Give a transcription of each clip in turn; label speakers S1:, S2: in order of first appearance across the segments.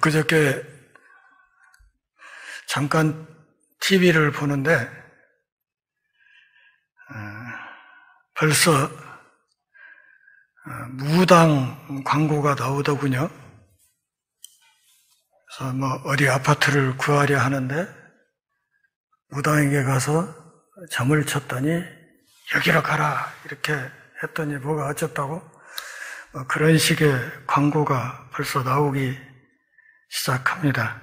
S1: 엊그저께 잠깐 TV를 보는데 벌써 무당 광고가 나오더군요. 그래서 어디 아파트를 구하려 하는데 무당에게 가서 점을 쳤더니 여기로 가라 이렇게 했더니 뭐가 어쨌다고 그런 식의 광고가 벌써 나오기 시작합니다.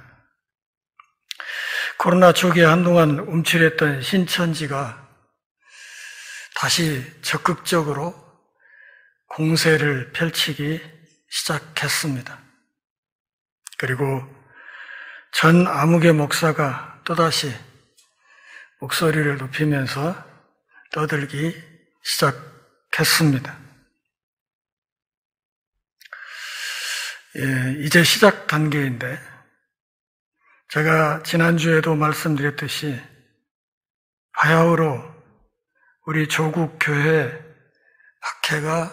S1: 코로나 초기에 한동안 움츠렸던 신천지가 다시 적극적으로 공세를 펼치기 시작했습니다. 그리고 전 아무개 목사가 또다시 목소리를 높이면서 떠들기 시작했습니다. 이제 시작 단계인데 제가 지난주에도 말씀드렸듯이 바야흐로 우리 조국 교회 박해가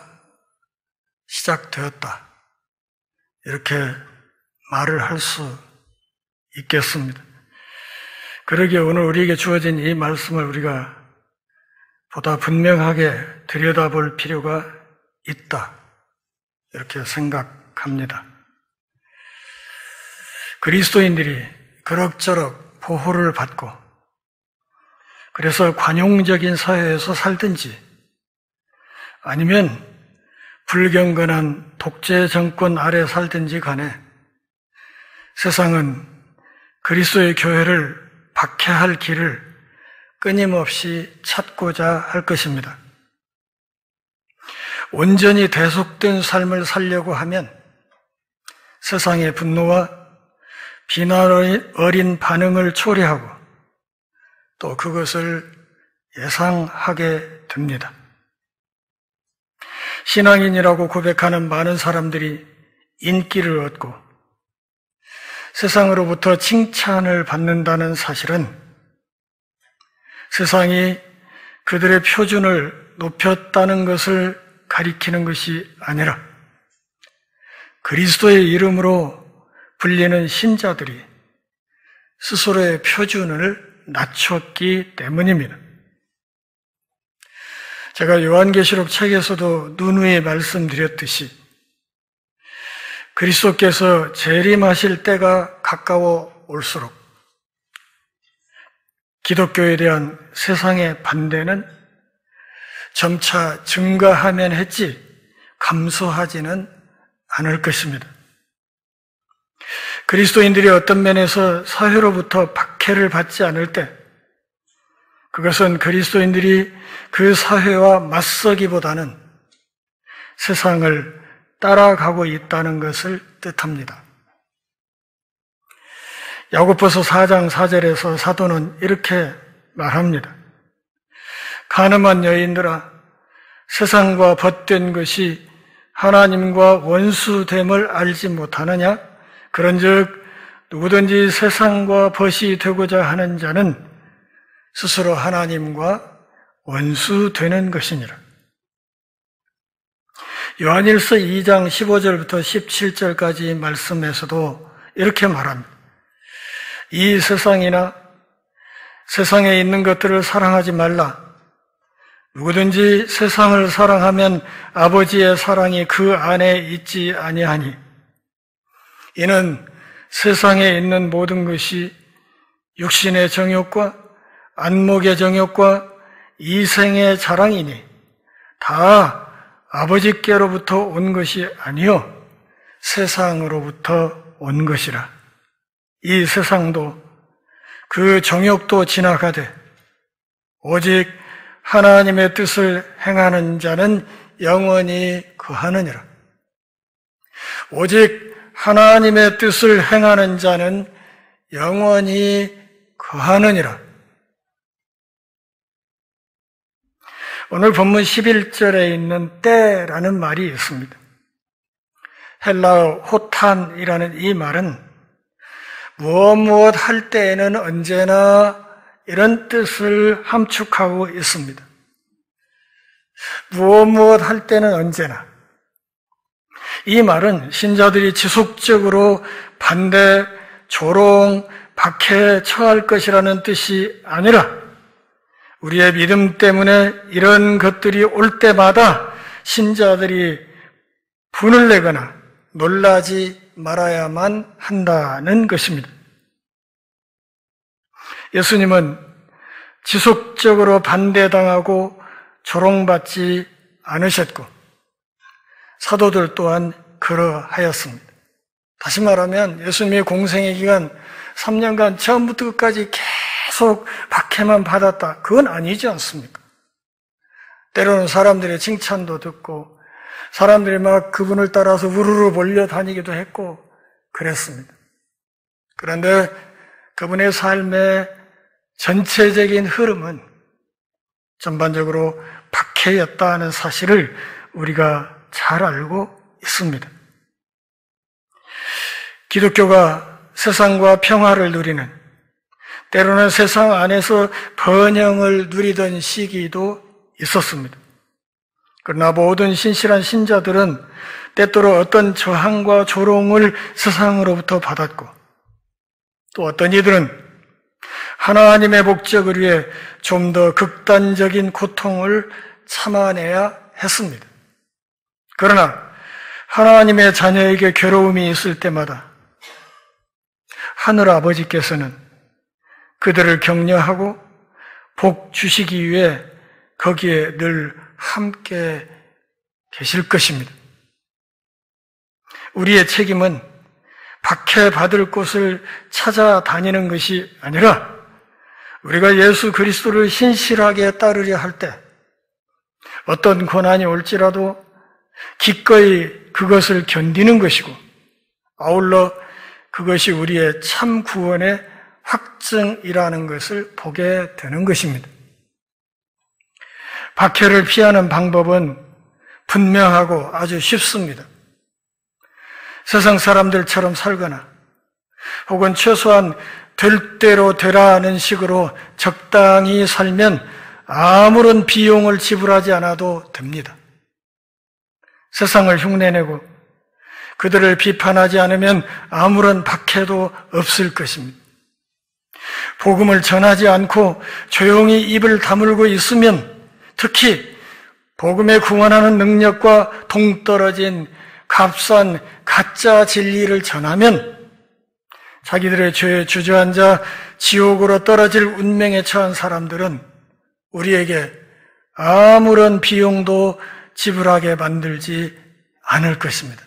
S1: 시작되었다. 이렇게 말을 할 수 있겠습니다. 그러기에 오늘 우리에게 주어진 이 말씀을 우리가 보다 분명하게 들여다볼 필요가 있다. 이렇게 생각합니다. 그리스도인들이 그럭저럭 보호를 받고 그래서 관용적인 사회에서 살든지 아니면 불경건한 독재 정권 아래 살든지 간에 세상은 그리스도의 교회를 박해할 길을 끊임없이 찾고자 할 것입니다. 온전히 대속된 삶을 살려고 하면 세상의 분노와 비난 어린 반응을 초래하고 또 그것을 예상하게 됩니다. 신앙인이라고 고백하는 많은 사람들이 인기를 얻고 세상으로부터 칭찬을 받는다는 사실은 세상이 그들의 표준을 높였다는 것을 가리키는 것이 아니라 그리스도의 이름으로 불리는 신자들이 스스로의 표준을 낮췄기 때문입니다. 제가 요한계시록 책에서도 누누이 말씀드렸듯이 그리스도께서 재림하실 때가 가까워 올수록 기독교에 대한 세상의 반대는 점차 증가하면 했지 감소하지는 않을 것입니다. 그리스도인들이 어떤 면에서 사회로부터 박해를 받지 않을 때 그것은 그리스도인들이 그 사회와 맞서기보다는 세상을 따라가고 있다는 것을 뜻합니다. 야고보서 4장 4절에서 사도는 이렇게 말합니다. 가늠한 여인들아, 세상과 벗된 것이 하나님과 원수됨을 알지 못하느냐? 그런즉 누구든지 세상과 벗이 되고자 하는 자는 스스로 하나님과 원수되는 것이니라. 요한일서 2장 15절부터 17절까지 말씀에서도 이렇게 말합니다. 이 세상이나 세상에 있는 것들을 사랑하지 말라. 누구든지 세상을 사랑하면 아버지의 사랑이 그 안에 있지 아니하니 이는 세상에 있는 모든 것이 육신의 정욕과 안목의 정욕과 이생의 자랑이니 다 아버지께로부터 온 것이 아니요 세상으로부터 온 것이라. 이 세상도 그 정욕도 지나가되 오직 하나님의 뜻을 행하는 자는 영원히 거하느니라. 오직 하나님의 뜻을 행하는 자는 영원히 거하느니라. 오늘 본문 11절에 있는 때라는 말이 있습니다. 헬라어 호탄이라는 이 말은 무엇 할 때에는 언제나 이런 뜻을 함축하고 있습니다. 무엇 할 때는 언제나 이 말은 신자들이 지속적으로 반대, 조롱, 박해에 처할 것이라는 뜻이 아니라 우리의 믿음 때문에 이런 것들이 올 때마다 신자들이 분을 내거나 놀라지 말아야만 한다는 것입니다. 예수님은 지속적으로 반대당하고 조롱받지 않으셨고 사도들 또한 그러하였습니다. 다시 말하면 예수님의 공생의 기간 3년간 처음부터 끝까지 계속 박해만 받았다. 그건 아니지 않습니까? 때로는 사람들의 칭찬도 듣고 사람들이 막 그분을 따라서 우르르 몰려다니기도 했고 그랬습니다. 그런데 그분의 삶의 전체적인 흐름은 전반적으로 박해였다는 사실을 우리가 잘 알고 있습니다. 기독교가 세상과 평화를 누리는, 때로는 세상 안에서 번영을 누리던 시기도 있었습니다. 그러나 모든 신실한 신자들은 때때로 어떤 저항과 조롱을 세상으로부터 받았고 또 어떤 이들은 하나님의 목적을 위해 좀 더 극단적인 고통을 참아내야 했습니다. 그러나 하나님의 자녀에게 괴로움이 있을 때마다 하늘 아버지께서는 그들을 격려하고 복 주시기 위해 거기에 늘 함께 계실 것입니다. 우리의 책임은 박해받을 곳을 찾아다니는 것이 아니라 우리가 예수 그리스도를 신실하게 따르려 할 때 어떤 고난이 올지라도 기꺼이 그것을 견디는 것이고 아울러 그것이 우리의 참 구원의 확증이라는 것을 보게 되는 것입니다. 박해를 피하는 방법은 분명하고 아주 쉽습니다. 세상 사람들처럼 살거나 혹은 최소한 될 대로 되라는 식으로 적당히 살면 아무런 비용을 지불하지 않아도 됩니다. 세상을 흉내내고 그들을 비판하지 않으면 아무런 박해도 없을 것입니다. 복음을 전하지 않고 조용히 입을 다물고 있으면 특히 복음에 구원하는 능력과 동떨어진 값싼 가짜 진리를 전하면 자기들의 죄에 주저앉아 지옥으로 떨어질 운명에 처한 사람들은 우리에게 아무런 비용도 지불하게 만들지 않을 것입니다.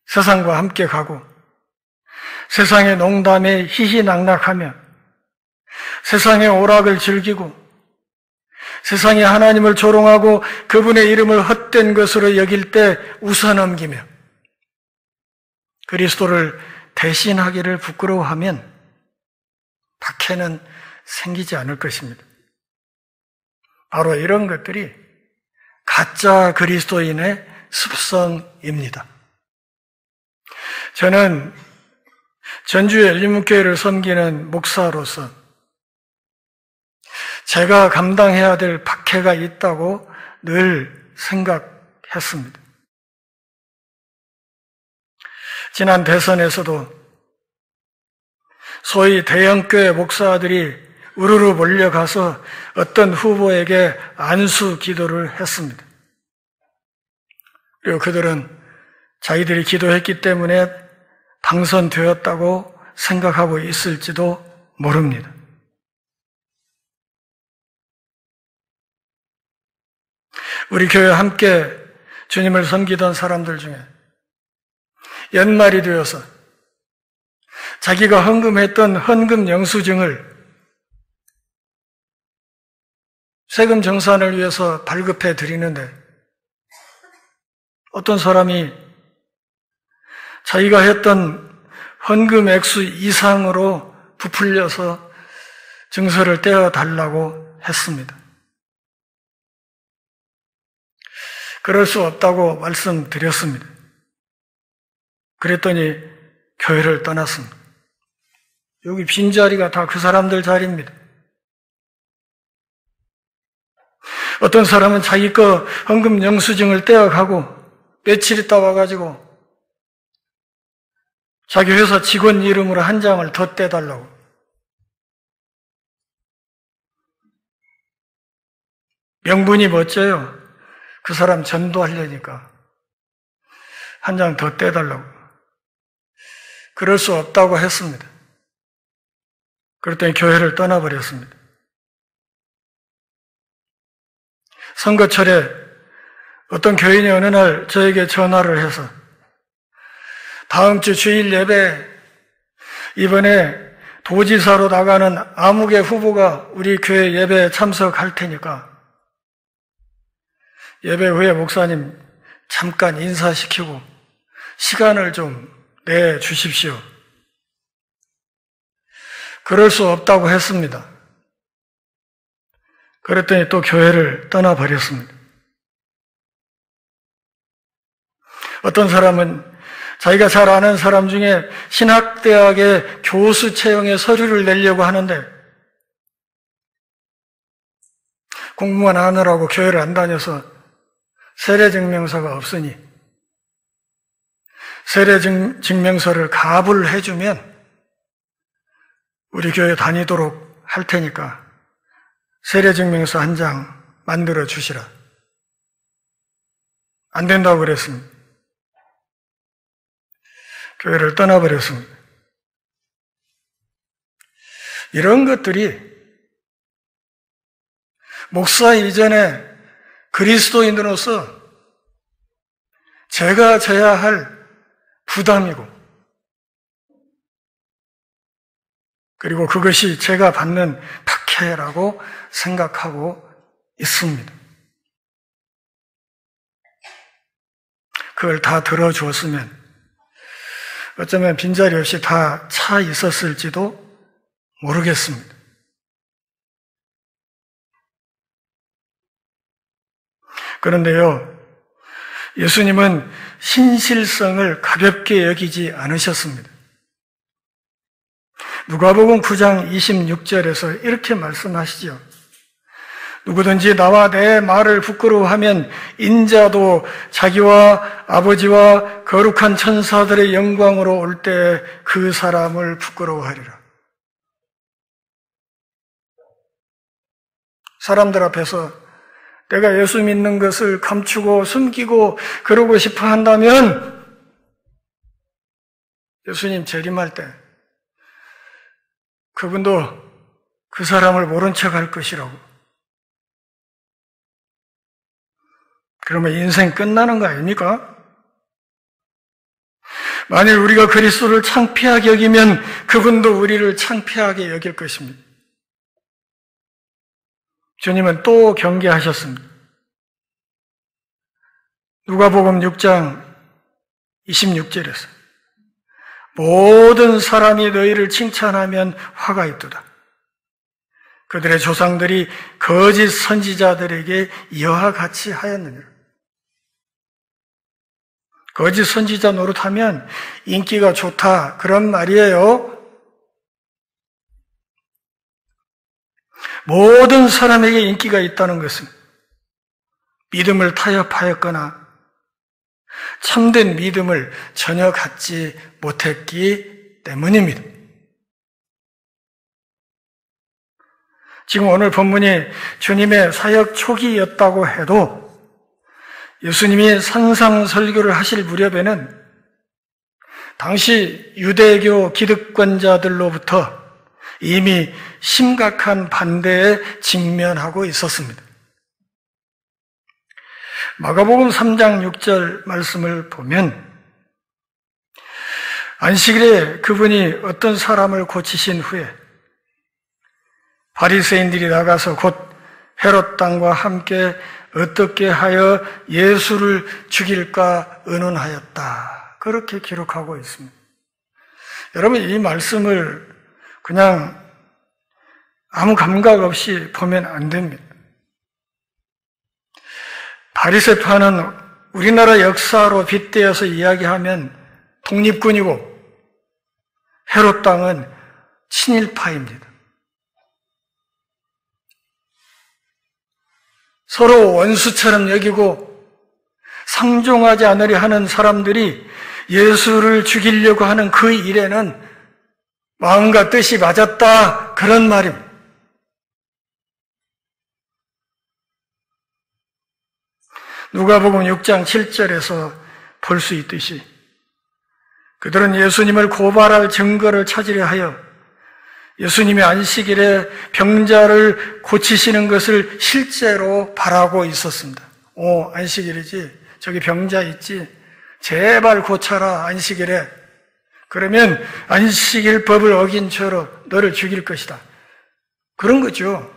S1: 세상과 함께 가고 세상의 농담에 희희낙낙하며 세상의 오락을 즐기고 세상에 하나님을 조롱하고 그분의 이름을 헛된 것으로 여길 때 웃어넘기며 그리스도를 대신하기를 부끄러워하면 박해는 생기지 않을 것입니다. 바로 이런 것들이 가짜 그리스도인의 습성입니다. 저는 전주의 엘리문교회를 섬기는 목사로서 제가 감당해야 될 박해가 있다고 늘 생각했습니다. 지난 대선에서도 소위 대형교회 목사들이 우르르 몰려가서 어떤 후보에게 안수 기도를 했습니다. 그리고 그들은 자기들이 기도했기 때문에 당선되었다고 생각하고 있을지도 모릅니다. 우리 교회 함께 주님을 섬기던 사람들 중에 연말이 되어서 자기가 헌금했던 헌금 영수증을 세금 정산을 위해서 발급해 드리는데 어떤 사람이 자기가 했던 헌금 액수 이상으로 부풀려서 증서를 떼어달라고 했습니다. 그럴 수 없다고 말씀드렸습니다. 그랬더니 교회를 떠났습니다. 여기 빈자리가 다 그 사람들 자리입니다. 어떤 사람은 자기 거 헌금 영수증을 떼어가고 며칠 있다 와가지고 자기 회사 직원 이름으로 한 장을 더 떼달라고. 명분이 멋져요. 그 사람 전도하려니까 한 장 더 떼달라고. 그럴 수 없다고 했습니다. 그랬더니 교회를 떠나버렸습니다. 선거철에 어떤 교인이 어느 날 저에게 전화를 해서 다음 주 주일 예배, 이번에 도지사로 나가는 아무개 후보가 우리 교회 예배에 참석할 테니까 예배 후에 목사님 잠깐 인사시키고 시간을 좀 내주십시오. 그럴 수 없다고 했습니다. 그랬더니 또 교회를 떠나버렸습니다. 어떤 사람은 자기가 잘 아는 사람 중에 신학대학의 교수 채용의 서류를 내려고 하는데 공부만 하느라고 교회를 안 다녀서 세례증명서가 없으니 세례증명서를 갑을 해주면 우리 교회 다니도록 할 테니까 세례증명서 한 장 만들어 주시라. 안 된다고 그랬습니다. 교회를 떠나버렸습니다. 이런 것들이 목사 이전에 그리스도인으로서 제가 져야 할 부담이고, 그리고 그것이 제가 받는 박해라고 생각하고 있습니다. 그걸 다 들어주었으면 어쩌면 빈자리 없이 다 차 있었을지도 모르겠습니다. 그런데요, 예수님은 신실성을 가볍게 여기지 않으셨습니다. 누가복음 9장 26절에서 이렇게 말씀하시죠. 누구든지 나와 내 말을 부끄러워하면 인자도 자기와 아버지와 거룩한 천사들의 영광으로 올 때 그 사람을 부끄러워하리라. 사람들 앞에서 내가 예수 믿는 것을 감추고 숨기고 그러고 싶어 한다면 예수님 재림할 때 그분도 그 사람을 모른 척 할 것이라고. 그러면 인생 끝나는 거 아닙니까? 만일 우리가 그리스도를 창피하게 여기면 그분도 우리를 창피하게 여길 것입니다. 주님은 또 경계하셨습니다. 누가복음 6장 26절에서 모든 사람이 너희를 칭찬하면 화가 있도다. 그들의 조상들이 거짓 선지자들에게 이와 같이 하였느니라. 거짓 선지자 노릇하면 인기가 좋다, 그런 말이에요. 모든 사람에게 인기가 있다는 것은 믿음을 타협하였거나 참된 믿음을 전혀 갖지 못했기 때문입니다. 지금 오늘 본문이 주님의 사역 초기였다고 해도 예수님이 산상설교를 하실 무렵에는 당시 유대교 기득권자들로부터 이미 심각한 반대에 직면하고 있었습니다. 마가복음 3장 6절 말씀을 보면 안식일에 그분이 어떤 사람을 고치신 후에 바리새인들이 나가서 곧 헤롯 당과 함께 어떻게 하여 예수를 죽일까 의논하였다. 그렇게 기록하고 있습니다. 여러분, 이 말씀을 그냥 아무 감각 없이 보면 안 됩니다. 바리새파는 우리나라 역사로 빗대어서 이야기하면 독립군이고 헤롯 당은 친일파입니다. 서로 원수처럼 여기고 상종하지 않으려 하는 사람들이 예수를 죽이려고 하는 그 일에는 마음과 뜻이 맞았다, 그런 말입니다. 누가복음 6장 7절에서 볼 수 있듯이 그들은 예수님을 고발할 증거를 찾으려 하여 예수님이 안식일에 병자를 고치시는 것을 실제로 바라고 있었습니다. 안식일이지, 저기 병자 있지, 제발 고쳐라, 안식일에. 그러면 안식일 법을 어긴 죄로 너를 죽일 것이다. 그런 거죠.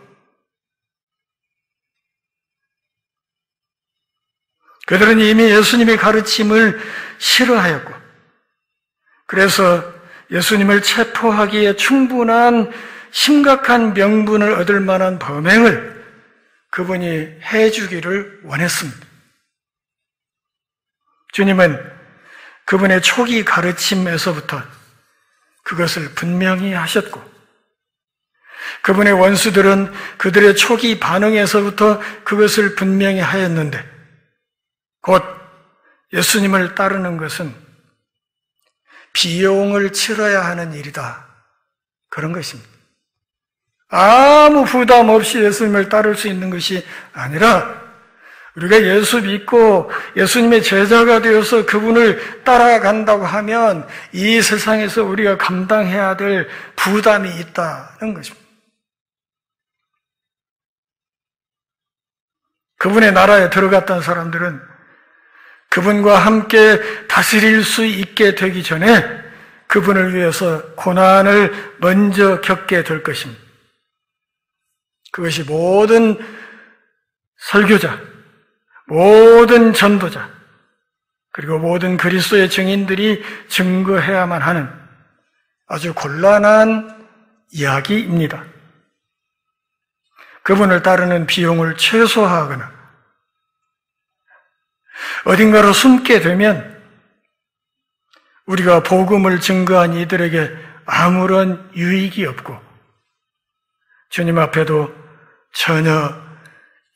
S1: 그들은 이미 예수님의 가르침을 싫어하였고, 그래서 예수님을 체포하기에 충분한 심각한 명분을 얻을 만한 범행을 그분이 해주기를 원했습니다. 주님은 그분의 초기 가르침에서부터 그것을 분명히 하셨고, 그분의 원수들은 그들의 초기 반응에서부터 그것을 분명히 하였는데, 곧 예수님을 따르는 것은 비용을 치러야 하는 일이다, 그런 것입니다. 아무 부담 없이 예수님을 따를 수 있는 것이 아니라 우리가 예수 믿고 예수님의 제자가 되어서 그분을 따라간다고 하면 이 세상에서 우리가 감당해야 될 부담이 있다는 것입니다. 그분의 나라에 들어갔던 사람들은 그분과 함께 다스릴 수 있게 되기 전에 그분을 위해서 고난을 먼저 겪게 될 것입니다. 그것이 모든 설교자, 모든 전도자, 그리고 모든 그리스도의 증인들이 증거해야만 하는 아주 곤란한 이야기입니다. 그분을 따르는 비용을 최소화하거나 어딘가로 숨게 되면 우리가 복음을 증거한 이들에게 아무런 유익이 없고 주님 앞에도 전혀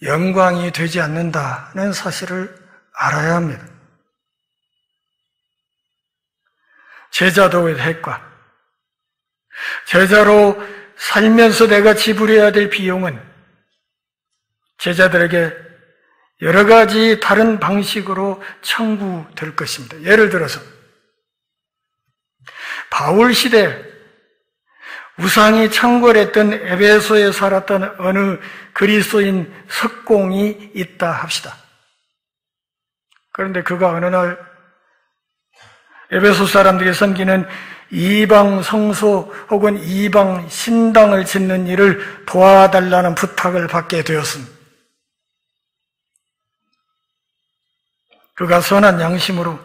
S1: 영광이 되지 않는다는 사실을 알아야 합니다. 제자도의 핵과 제자로 살면서 내가 지불해야 될 비용은 제자들에게 여러 가지 다른 방식으로 청구될 것입니다. 예를 들어서 바울 시대 우상이 창궐했던 에베소에 살았던 어느 그리스도인 석공이 있다 합시다. 그런데 그가 어느 날 에베소 사람들이 섬기는 이방 성소 혹은 이방 신당을 짓는 일을 도와달라는 부탁을 받게 되었습니다. 그가 선한 양심으로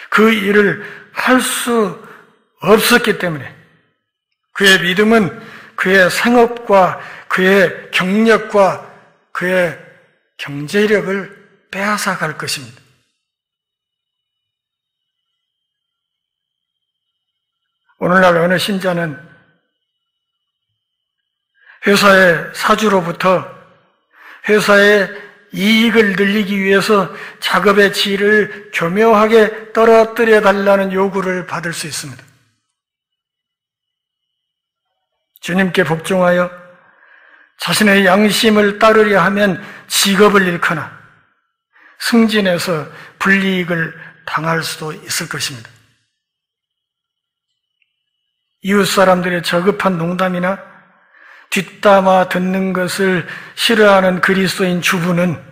S1: 그 일을 할 수 없었기 때문에 그의 믿음은 그의 생업과 그의 경력과 그의 경제력을 빼앗아 갈 것입니다. 오늘날 어느 신자는 회사의 사주로부터 회사의 이익을 늘리기 위해서 작업의 질을 교묘하게 떨어뜨려 달라는 요구를 받을 수 있습니다. 주님께 복종하여 자신의 양심을 따르려 하면 직업을 잃거나 승진해서 불이익을 당할 수도 있을 것입니다. 이웃 사람들의 저급한 농담이나 뒷담화 듣는 것을 싫어하는 그리스도인 주부는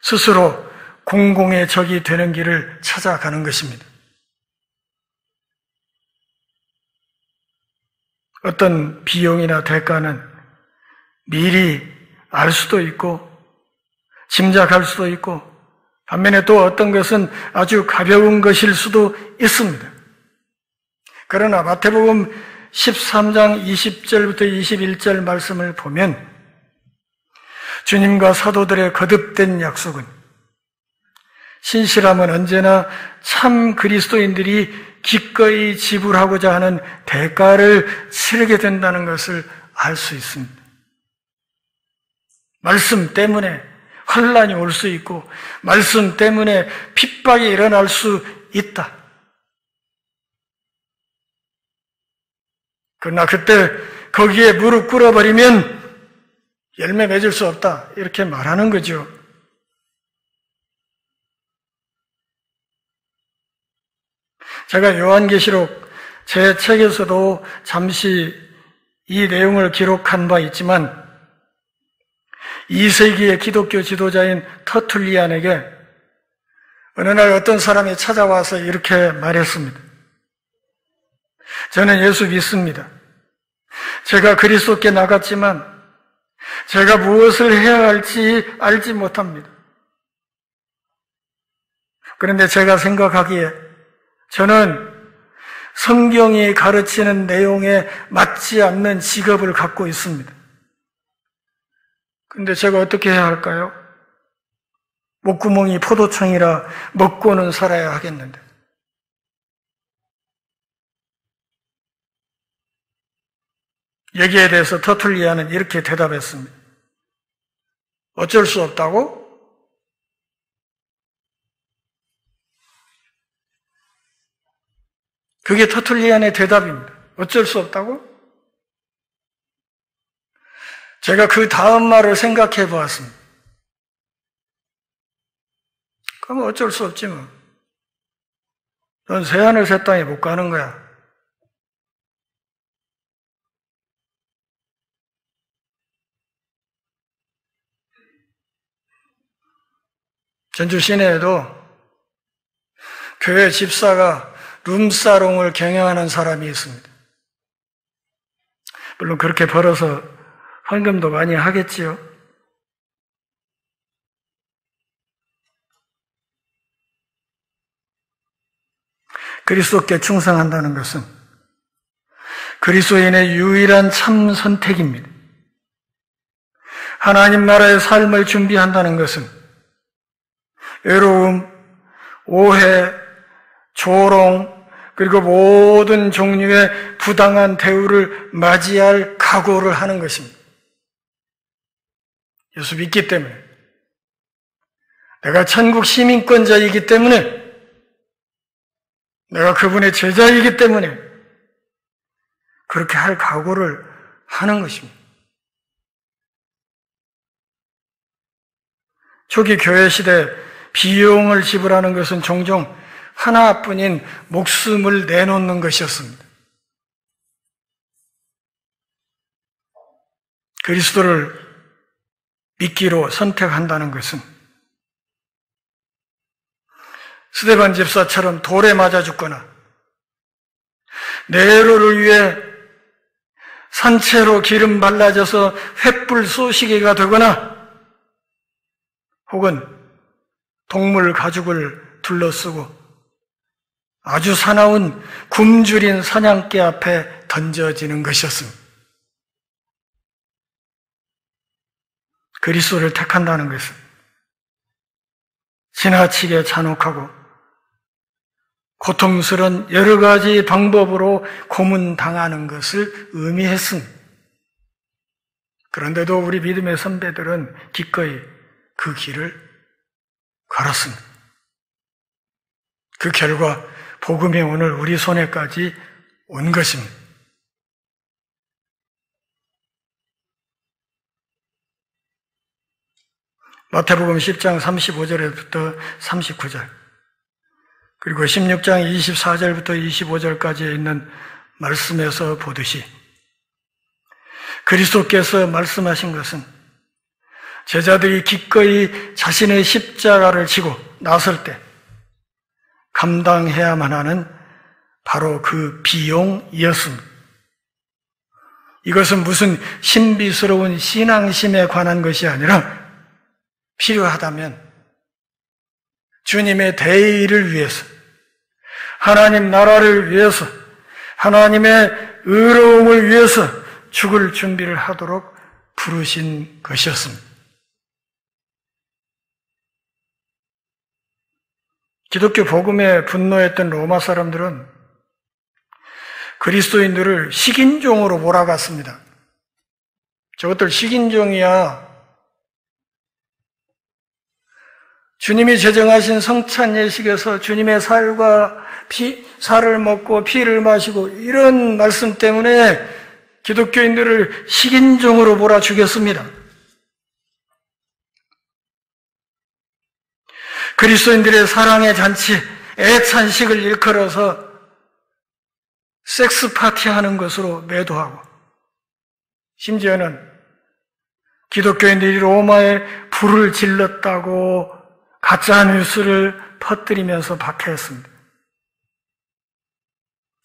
S1: 스스로 공공의 적이 되는 길을 찾아가는 것입니다. 어떤 비용이나 대가는 미리 알 수도 있고 짐작할 수도 있고 반면에 또 어떤 것은 아주 가벼운 것일 수도 있습니다. 그러나 마태복음 13장 20절부터 21절 말씀을 보면 주님과 사도들의 거듭된 약속은 신실함은 언제나 참 그리스도인들이 기꺼이 지불하고자 하는 대가를 치르게 된다는 것을 알 수 있습니다. 말씀 때문에 환난이 올 수 있고 말씀 때문에 핍박이 일어날 수 있다. 그러나 그때 거기에 무릎 꿇어버리면 열매 맺을 수 없다. 이렇게 말하는 거죠. 제가 요한계시록 제 책에서도 잠시 이 내용을 기록한 바 있지만 2세기의 기독교 지도자인 터툴리안에게 어느 날 어떤 사람이 찾아와서 이렇게 말했습니다. 저는 예수 믿습니다. 제가 그리스도께 나갔지만 제가 무엇을 해야 할지 알지 못합니다. 그런데 제가 생각하기에 저는 성경이 가르치는 내용에 맞지 않는 직업을 갖고 있습니다. 그런데 제가 어떻게 해야 할까요? 목구멍이 포도청이라 먹고는 살아야 하겠는데. 여기에 대해서 터툴리아는 이렇게 대답했습니다. 어쩔 수 없다고? 그게 터툴리안의 대답입니다. 어쩔 수 없다고? 제가 그 다음 말을 생각해 보았습니다. 그럼 어쩔 수 없지 뭐. 넌 새하늘 새 땅에 못 가는 거야. 전주 시내에도 교회 집사가 룸사롱을 경영하는 사람이 있습니다. 물론 그렇게 벌어서 헌금도 많이 하겠지요. 그리스도께 충성한다는 것은 그리스도인의 유일한 참 선택입니다. 하나님 나라의 삶을 준비한다는 것은 외로움, 오해, 조롱, 그리고 모든 종류의 부당한 대우를 맞이할 각오를 하는 것입니다. 예수 믿기 때문에, 내가 천국 시민권자이기 때문에, 내가 그분의 제자이기 때문에 그렇게 할 각오를 하는 것입니다. 초기 교회 시대 비용을 지불하는 것은 종종 하나뿐인 목숨을 내놓는 것이었습니다. 그리스도를 믿기로 선택한다는 것은 스데반 집사처럼 돌에 맞아 죽거나 네로를 위해 산채로 기름 발라져서 횃불 쏘시개가 되거나 혹은 동물 가죽을 둘러쓰고 아주 사나운 굶주린 사냥개 앞에 던져지는 것이었습니다. 그리스도를 택한다는 것은 지나치게 잔혹하고 고통스러운 여러 가지 방법으로 고문당하는 것을 의미했습니다. 그런데도 우리 믿음의 선배들은 기꺼이 그 길을 걸었습니다. 그 결과 복음이 오늘 우리 손에까지 온 것입니다. 마태복음 10장 35절부터 39절 그리고 16장 24절부터 25절까지 있는 말씀에서 보듯이 그리스도께서 말씀하신 것은 제자들이 기꺼이 자신의 십자가를 지고 나설 때 감당해야만 하는 바로 그 비용이었습니다. 이것은 무슨 신비스러운 신앙심에 관한 것이 아니라 필요하다면 주님의 대의를 위해서, 하나님 나라를 위해서, 하나님의 의로움을 위해서 죽을 준비를 하도록 부르신 것이었습니다. 기독교 복음에 분노했던 로마 사람들은 그리스도인들을 식인종으로 몰아갔습니다. 저것들 식인종이야. 주님이 제정하신 성찬 예식에서 주님의 살을 먹고 피를 마시고 이런 말씀 때문에 기독교인들을 식인종으로 몰아주겠습니다. 그리스도인들의 사랑의 잔치, 애찬식을 일컬어서 섹스 파티하는 것으로 매도하고, 심지어는 기독교인들이 로마에 불을 질렀다고 가짜 뉴스를 퍼뜨리면서 박해했습니다.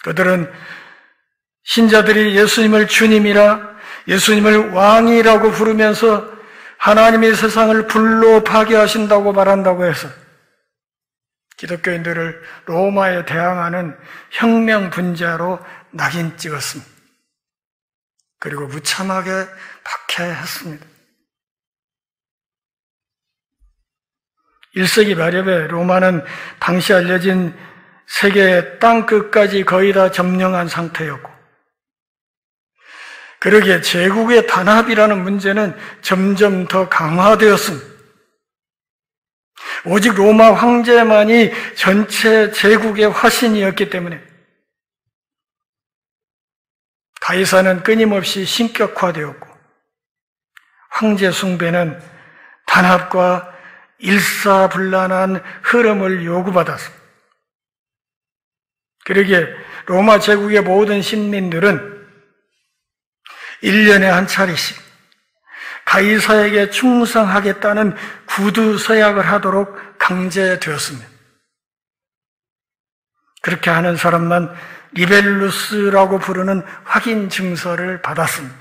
S1: 그들은 신자들이 예수님을 주님이라, 예수님을 왕이라고 부르면서 하나님의 세상을 불로 파괴하신다고 말한다고 해서 기독교인들을 로마에 대항하는 혁명 분자로 낙인 찍었습니다. 그리고 무참하게 박해했습니다. 1세기 말엽에 로마는 당시 알려진 세계의 땅끝까지 거의 다 점령한 상태였고, 그러기에 제국의 단합이라는 문제는 점점 더 강화되었습니다. 오직 로마 황제만이 전체 제국의 화신이었기 때문에 가이사는 끊임없이 신격화되었고, 황제 숭배는 단합과 일사불란한 흐름을 요구받았습니다. 그러기에 로마 제국의 모든 신민들은 1년에 한 차례씩 가이사에게 충성하겠다는 구두 서약을 하도록 강제되었습니다. 그렇게 하는 사람만 리벨루스라고 부르는 확인 증서를 받았습니다.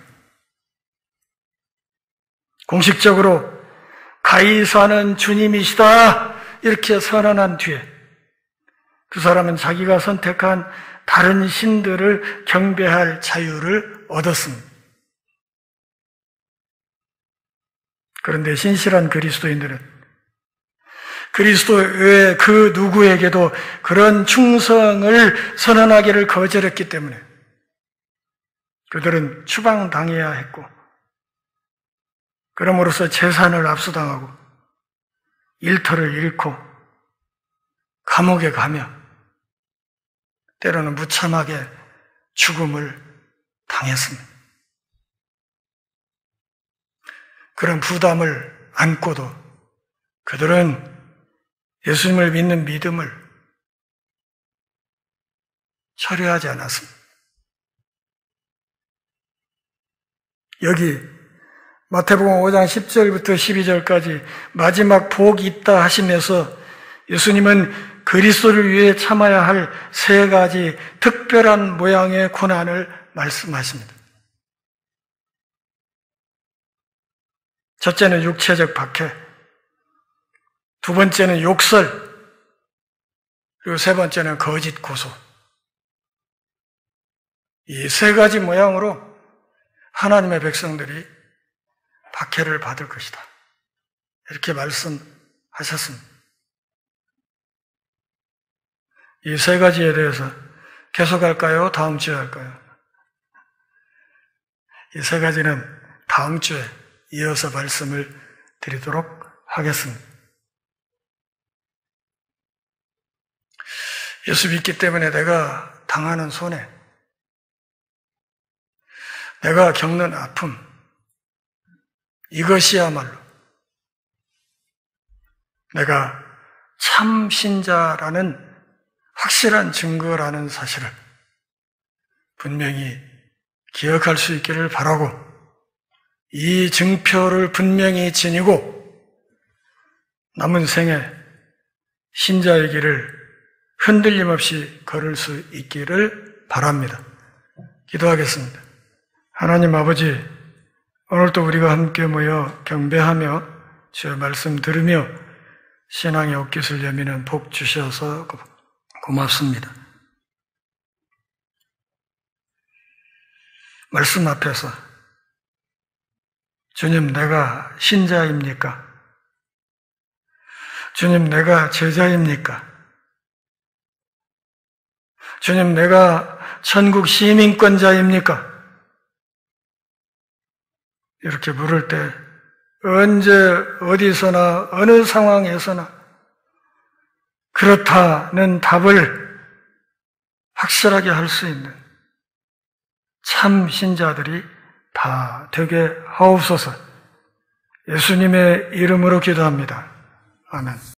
S1: 공식적으로 가이사는 주님이시다 이렇게 선언한 뒤에 그 사람은 자기가 선택한 다른 신들을 경배할 자유를 얻었습니다. 그런데 신실한 그리스도인들은 그리스도 외에 그 누구에게도 그런 충성을 선언하기를 거절했기 때문에 그들은 추방당해야 했고, 그럼으로써 재산을 압수당하고 일터를 잃고 감옥에 가며 때로는 무참하게 죽음을 당했습니다. 그런 부담을 안고도 그들은 예수님을 믿는 믿음을 철회하지 않았습니다. 여기 마태복음 5장 10절부터 12절까지 마지막 복이 있다 하시면서 예수님은 그리스도를 위해 참아야 할 3가지 특별한 모양의 고난을 말씀하십니다. 첫째는 육체적 박해, 두 번째는 욕설, 그리고 세 번째는 거짓 고소. 이 3가지 모양으로 하나님의 백성들이 박해를 받을 것이다. 이렇게 말씀하셨습니다. 이 3가지에 대해서 계속 할까요? 다음 주에 할까요? 이 3가지는 다음 주에 이어서 말씀을 드리도록 하겠습니다. 예수 믿기 때문에 내가 당하는 손해, 내가 겪는 아픔, 이것이야말로 내가 참 신자라는 확실한 증거라는 사실을 분명히 기억할 수 있기를 바라고, 이 증표를 분명히 지니고 남은 생에 신자의 길을 흔들림 없이 걸을 수 있기를 바랍니다. 기도하겠습니다. 하나님 아버지, 오늘도 우리가 함께 모여 경배하며 주의 말씀 들으며 신앙의 옷깃을 여미는 복 주셔서 고맙습니다. 말씀 앞에서 주님, 내가 신자입니까? 주님, 내가 제자입니까? 주님, 내가 천국 시민권자입니까? 이렇게 물을 때 언제 어디서나 어느 상황에서나 그렇다는 답을 확실하게 할 수 있는 참 신자들이 다 되게 하옵소서. 예수님의 이름으로 기도합니다. 아멘.